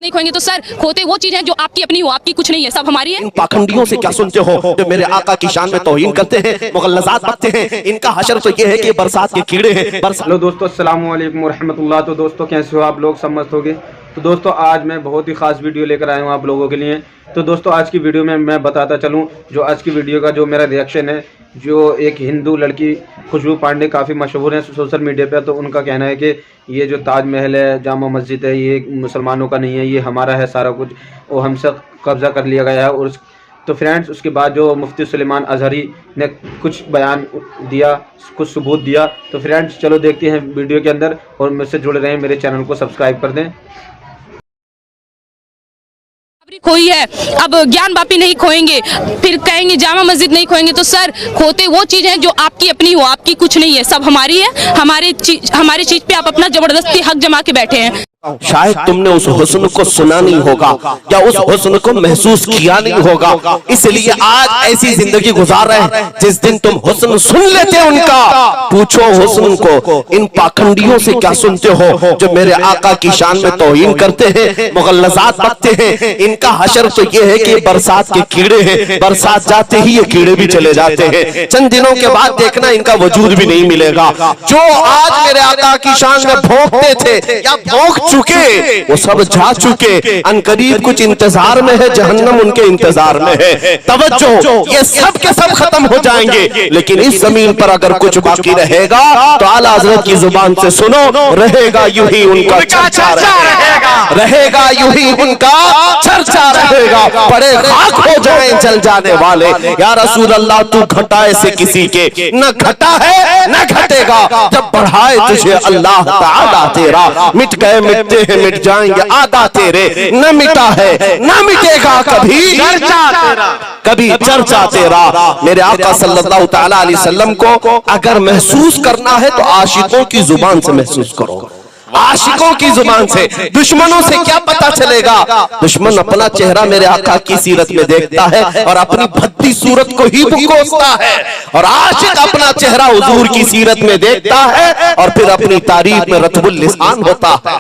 नहीं खोएंगे तो सर खोते वो चीज है जो आपकी अपनी हो, आपकी कुछ नहीं है, सब हमारी है। इन पाखंडियों से क्या सुनते हो जो मेरे आका की शान में तौहीन करते हैं, मुगल्लज़ात बकते हैं। इनका हशर तो ये है कि बरसात के कीड़े हैं। हेलो दोस्तों, अस्सलाम वालेकुम रहमतुल्लाह। तो दोस्तों कैसे हो आप लोग, सब मस्त होगे। तो दोस्तों आज मैं बहुत ही ख़ास वीडियो लेकर आया हूँ आप लोगों के लिए। तो दोस्तों आज की वीडियो में मैं बताता चलूँ जो आज की वीडियो का जो मेरा रिएक्शन है, जो एक हिंदू लड़की खुशबू पांडे काफ़ी मशहूर है सोशल मीडिया पे। तो उनका कहना है कि ये जो ताजमहल है, जामा मस्जिद है, ये मुसलमानों का नहीं है, ये हमारा है सारा कुछ, वो हमसे कब्ज़ा कर लिया गया है। और तो फ्रेंड्स उसके बाद जो मुफ्ती सुलेमान अजहरी ने कुछ बयान दिया, कुछ सबूत दिया। तो फ्रेंड्स चलो देखते हैं वीडियो के अंदर, और मुझसे जुड़े रहें, मेरे चैनल को सब्सक्राइब कर दें। खोई है, अब ज्ञान बापी नहीं खोएंगे, फिर कहेंगे जामा मस्जिद नहीं खोएंगे तो सर खोते वो चीज है जो आपकी अपनी हो, आपकी कुछ नहीं है, सब हमारी है। हमारी चीज पे आप अपना जबरदस्ती हक जमा के बैठे हैं। शायद तुमने उस हुस्न को सुना नहीं होगा या उस हुस्न को महसूस किया नहीं होगा, इसलिए आज ऐसी जिंदगी गुजार रहे हैं जिस दिन तुम हुस्न सुन लेते उनका। पूछो हुस्न को इन पाखंडियों से क्या सुनते हो जो मेरे आका की शान में तौहीन करते हैं, मुगल्लज़ात बकते हैं। इनका हशर तो ये है कि बरसात के कीड़े हैं, बरसात जाते ही ये कीड़े भी चले जाते हैं। चंद दिनों के बाद देखना इनका वजूद भी नहीं मिलेगा। जो आज मेरे आका की शान में भौंकते थे या भौंक चुके, वो सब जा चुके। अनकरीब कुछ इंतजार में है, जहन्नम उनके इंतजार में है। तवज्जो, ये सब के सब खत्म हो जाएंगे, लेकिन इस जमीन पर अगर कुछ बाकी रहेगा तो आला हज़रत की जुबान से सुनो, रहेगा यूं ही उनका चर्चा रहेगा, यूं ही उनका चर्चा रहेगा। बड़े खाक हो जाए जल जाने वाले। या रसूल अल्लाह तू घटाए से किसी के न घटा है न घटेगा, जब बढ़ाए तुझे अल्लाह ताला तेरा। मिट गए मिटते हैं, मिट जाएंगे आदा तेरे, न मिटा है न मिटेगा कभी चर्चा तेरा। मेरे आका सल्लल्लाहु तआला अलैहि वसल्लम को अगर महसूस करना है तो आशिकों की जुबान से महसूस करो, आशिकों की जुबान से। दुश्मनों से क्या पता चलेगा? दुश्मन अपना चेहरा मेरे आका की सीरत में देखता है और अपनी भद्दी सूरत को ही कोसता है, और आशिक अपना चेहरा हुजूर की सीरत में देखता है और फिर अपनी तारीफ में रतबुल लिसान होता है।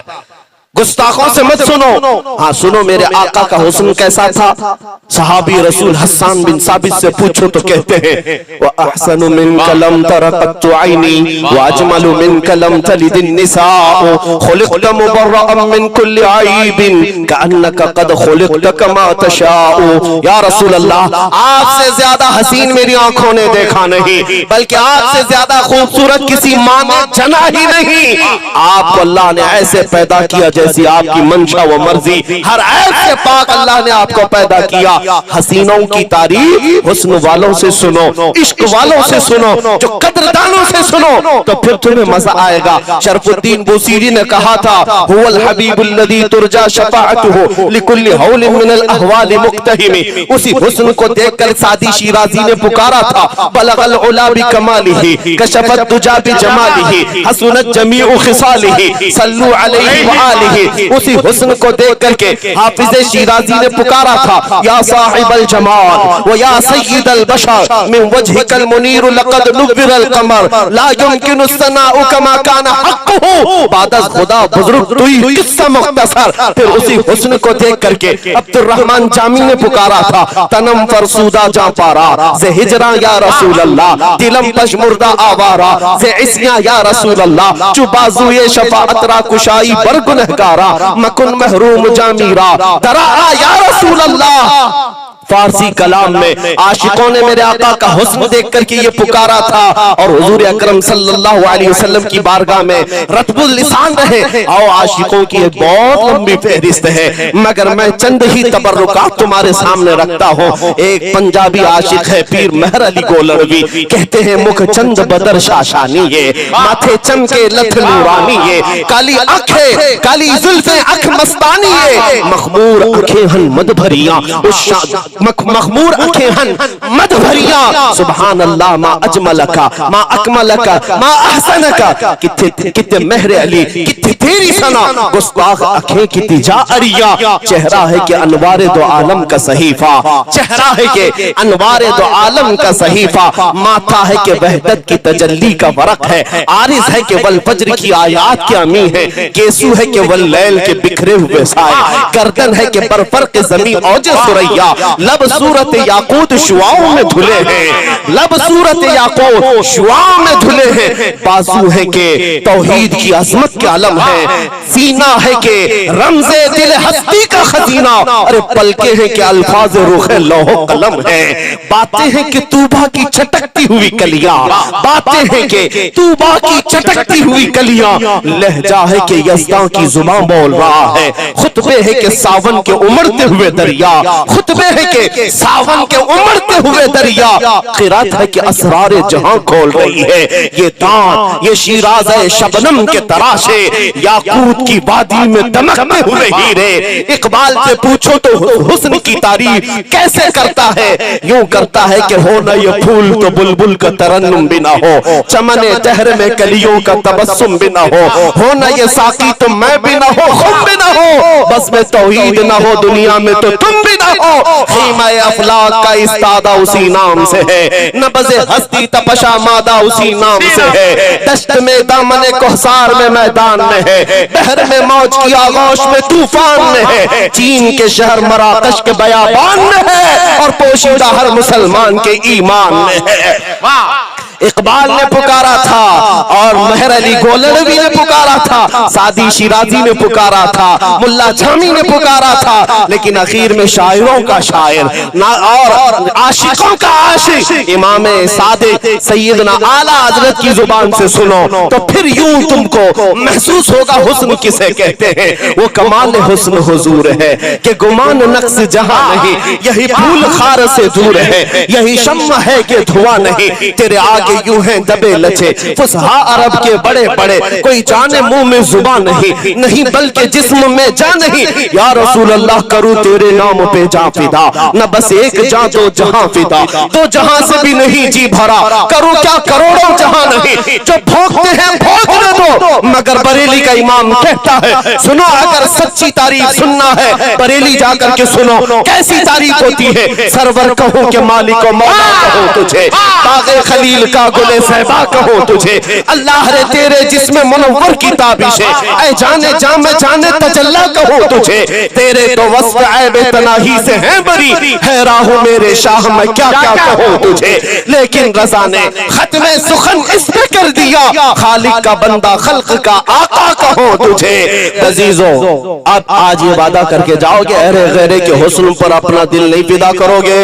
गुस्ताखों से मत सुनो, हाँ सुनो मेरे आका का हुस्न कैसा था। सहाबी रसूल हस्सान बिन साबित से पूछो तो कहते हैं व अहसनु मिन कलम तरक़त ऐनी व अजमलु मिन कलम तलिदिन निसाअ खुलिक़त मुबर्रअन मिन कुल्लि ऐबिन कअन्नका क़द खुलिक़त कमा तशाअ। या रसूल अल्लाह, आपसे ज्यादा हसीन मेरी आंखों ने देखा नहीं, बल्कि आपसे ज्यादा खूबसूरत किसी माँ ने जना ही नहीं। आपको अल्लाह ने ऐसे पैदा किया जैसी आपकी मंशा व मर्जी, हर ऐब से पाक अल्लाह ने आपको पैदा किया। हसीनों की तारीफ हुस्न वालों से सुनो, इश्क वालों से सुनो, जो कदरदानों से सुनो, तो फिर तुम्हें मजा आएगा। शरफुद्दीन बूसीरी ने कहा था हुवल हबीबुल्लज़ी तुरजा शफाअतुहु लिकुल्लि हौलिन मिनल अहवालि मुक्तहिमी। उसी हुस्न को देखकर सादी शिराजी ने पुकारा था बलगल उला बि कमालिही कशफत दुजा बि जमालिही हसनत जमीउ खिसालिही सल्लु अलैहि व आलिही। उसी हुस्न को देख करके हाफिज़ शिराजी ने पुकारा था या साहिबल जमाल व या सय्यिदल बशर मिन वजहिकल मुनीर लक़द नुव्विरल कमर ला युमकिनु सनाउ कमा काना हक़्क़ुहु बादस खुदा बुजुर्ग तू ही किस्सा मुख्तसर। फिर उसी हुस्न को देख करके अब्दुर्रहमान जामी ने पुकारा था तनम फरसूदा जा पारा से हिजरा या रसूल अल्लाह, दिलम पशमुर्दा आवारा से इस्या या रसूल अल्लाह, चुबाजुए शफाअत रा कुशाई बर गुनहगारा मकुन महरूम जामीरा दरा या रसूल अल्लाह। फारसी कलाम में आशिकों ने मेरे आका का हुस्न देख करके ये पुकारा था, और हुजूर अकरम सल्लल्लाहु अलैहि वसल्लम की बारगाह में रतबुल लिसान रहे। आओ आशिकों की एक बहुत लंबी फहरिस्त है, मगर मैं चंद ही तबर्रुकात तुम्हारे सामने रखता हूँ। एक पंजाबी आशिक है पीर मेहर अली गोलरवी, कहते हैं मुख चंद बदर शाशानी ये, माथे चमके लथ नूरानी ये, काली आंखें काली जुल्फे अख मस्तानी ये, मखमूर आंखें हन मद भरियां, मखमूर अखेहन मद भरिया सुभान अल्लाह मा अजमलका मा अकमलका मा अहसनका कितने मेहरे अली कितनी तेरी सना गुस्ताख अखें कितनी जा अरिया चेहरा है कि अनवारे दो आलम का सहीफा चेहरा है कि अनवारे दो आलम का सहीफा माथा है कि वहदत की तजल्ली का वरक है आरिज है कि वल फज्र की आयात के अमी है केसू है कि वल लैल के बिखरे हुए साए गर्दन है कि बरफर्क ज़मीं औजे सुरैया लब सूरत याकूत शुआओं में धुले हैं लब सूरत याकूत शुआओं में धुले हैं बाजू है कि तौहीद की अजमत के आलम है सीना है कि रमज़े दिल हस्ती का खजीना अरे पलके हैं कि अल्फाज रुखे लौह कलम है बातें हैं कि तूबा की चटकती हुई कलियां बातें हैं कि तूबा की चटकती हुई कलियां लहजा है कि यज़दां की जुबान बोल रहा है खुतबे है कि सावन के उमड़ते हुए दरिया खुतबे है कि सावन के उमड़ते हुए दरिया क़िरात है कि असरारे जहां खोल रही है ये दांत ये शिराज़ शबनम के तराशे याकूत की वादी में दमकते हुए हीरे इकबाल से पूछो तो हुस्न की तारीफ कैसे करता है यूं करता है कि हो ना ये फूल तो बुलबुल का तरन्नुम भी ना हो चमने दहर में कलियों का तबस्सुम भी ना हो ना ये साकी तो मैं भी ना हो खुद भी ना हो बस में तौहीद ना हो दुनिया में तो तुम भी ना हो खीमा अफलाक का इस्तादा उसी नाम से है नबज़े हस्ती तपशा मादा उसी नाम से है दश्त में दामने कोहसार में मैदान में है बहर में मौज की आगोश में तूफान में है चीन के शहर मराकश के बयाबान में है और पोशीदा हर मुसलमान के ईमान में है इकबाल ने पुकारा था और मेहर अली गोलनवी ने पुकारा था सादी शिराजी ने पुकारा था मुल्ला जामी ने पुकारा था लेकिन आखिर में शायरों का शायर ना और आशिकों का आशिक इमाम सादिक सैयदना आला हजरत की जुबान से सुनो तो फिर यूं तुमको महसूस होगा हुस्न किसे कहते हैं वो कमाल हुस्न हुजूर है कि गुमान नक्स जहां नहीं यही फूल खार से दूर है यही शम्मा है कि धुआं नहीं तेरे आगे यूं हैं दबे लचे फुसहा अरब के बड़े बड़े कोई जाने मुंह में जुबान नहीं बल्कि जिस्म में जान नहीं या रसूल अल्लाह करूं तेरे नाम पे जा फिदा न बस एक जा दो जहां फिदा तो जहां से भी नहीं जी भरा करूं क्या करोड़ों जहां नहीं जो भोंकते हैं भोंकने दो मगर बरेली का इमाम कहता है सुनो अगर सच्ची तारीफ सुनना है बरेली जाकर के सुनो कैसी तारीफ होती है सरवर कहो के मालिक मौला कहो तुझे तागे खलील का गुले सहबा कहो तुझे अल्लाह रे तेरे जिसमें मुनव्वर की ताबिश है ऐ जाने जामे जाने तजल्ला कहो तुझे तेरे तो वस्फ ऐब तनाही से हैं बरी है राहु मेरे शाह मैं क्या क्या कहूं तुझे लेकिन रज़ा ने खत्मे सुखन इस पे कर दिया खालिक का बंदा खल्क का आका कहो तुझे अजीजों अब आज ये वादा करके जाओगे अरे गैरे के हुस्न पर अपना दिल नहीं फिदा करोगे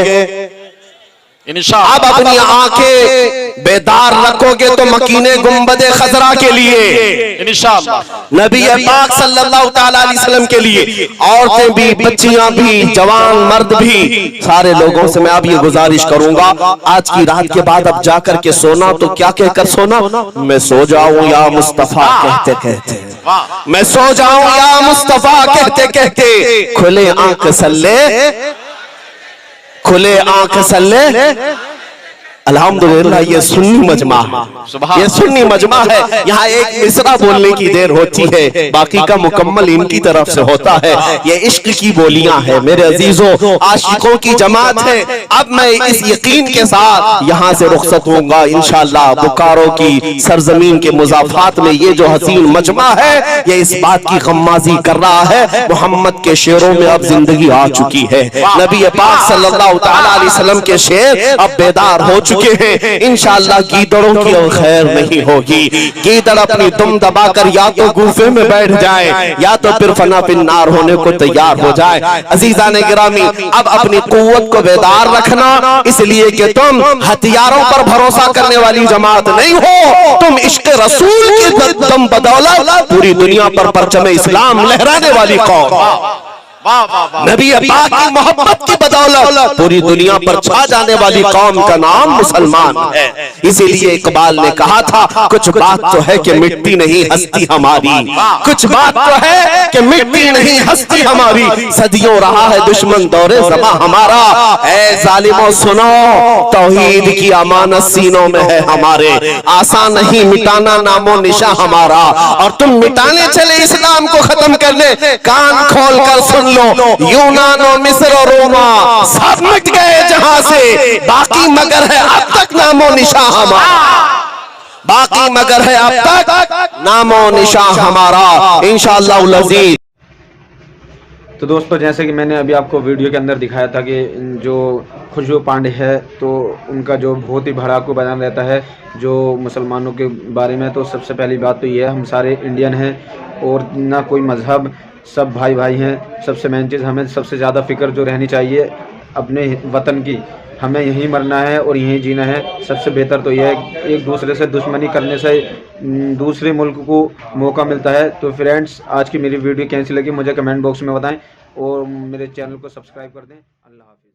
अब अपनी आंखें बेदार रखोगे तो मकीने गुंबदे खजरा के लिए नबी पाक सल्लल्लाहु अलैहि वसल्लम के लिए औरतें भी बच्चियां भी जवान मर्द भी सारे लोगों से मैं अब ये गुजारिश करूंगा आज की रात के बाद अब जाकर के सोना तो क्या कहकर सोना मैं सो जाऊं या मुस्तफा कहते कहते मैं सो जाऊं या मुस्तफा कहते कहते खुले आंख सल्ले खुले आंख सल्ले अल्हम्दुलिल्लाह ये सुन्नी मजमा ये सुन्नी मजमा है यहाँ एक मिसरा बोलने की देर होती है बाकी का मुकम्मल इनकी तरफ से होता है ये इश्क की बोलियां हैं मेरे अजीजों आशिकों की जमात है अब मैं इस यकीन के साथ यहाँ से रुखसत होऊंगा इंशाअल्लाह बुकारो की सरजमीन के मुजाफात में ये जो हसीन मजमा है ये इस बात की गम्माजी कर रहा है मोहम्मद के शेरों में अब जिंदगी आ चुकी है नबी पाक सल्लल्लाहु अलैहि वसल्लम के शेर अब बेदार हो चुके हैं इंशाअल्लाह गीदड़ों की खैर नहीं होगी गीदड़ अपनी दुम दबाकर या तो गुफे में बैठ जाए या तो फिर फना फिन्नार होने को तैयार हो जाए अजीजान गिरामी अब अपनी कुव्वत को बेदार रखना इसलिए कि तुम हथियारों पर भरोसा करने वाली जमात नहीं हो तुम इश्क रसूल की दम बदौलत पूरी दुनिया पर परचम इस्लाम लहराने वाली कौम नबी पाक की मोहब्बत की बदौलत पूरी दुनिया पर छा जाने वाली कौम का नाम मुसलमान है। इसीलिए इकबाल ने कहा था, कुछ बात तो है कि मिटती नहीं हस्ती हमारी, कुछ बात तो है कि मिटती नहीं हस्ती हमारी, सदियों रहा है दुश्मन दौरे ज़मा हमारा। ऐ जालिमों सुनो, तौहीद की अमानत सीनों में है हमारे, आसान नहीं मिटाना नामो निशा हमारा। और तुम मिटाने चले इस्लाम को खत्म करने, कान खोल कर सुन लो, यूनान और मिस्र और रोमा सब मिट गए जहां से, बाकी मगर है अब तक नामो निशा हमारा, बाकी मगर है अब तक नामो निशा हमारा इंशाअल्लाह अज़ीज़। तो दोस्तों, जैसे कि मैंने अभी आपको वीडियो के अंदर दिखाया था कि जो खुशबू पांडे है तो उनका जो बहुत ही भड़ाकू बयान रहता है जो मुसलमानों के बारे में। तो सबसे पहली बात तो ये है, हम सारे इंडियन हैं और ना कोई मजहब, सब भाई भाई हैं। सबसे मेन चीज़, हमें सबसे ज़्यादा फिक्र जो रहनी चाहिए अपने वतन की, हमें यहीं मरना है और यहीं जीना है। सबसे बेहतर तो यह है, एक दूसरे से दुश्मनी करने से दूसरे मुल्क को मौका मिलता है। तो फ्रेंड्स, आज की मेरी वीडियो कैसी लगी मुझे कमेंट बॉक्स में बताएं और मेरे चैनल को सब्सक्राइब कर दें। अल्लाह हाफ़िज़।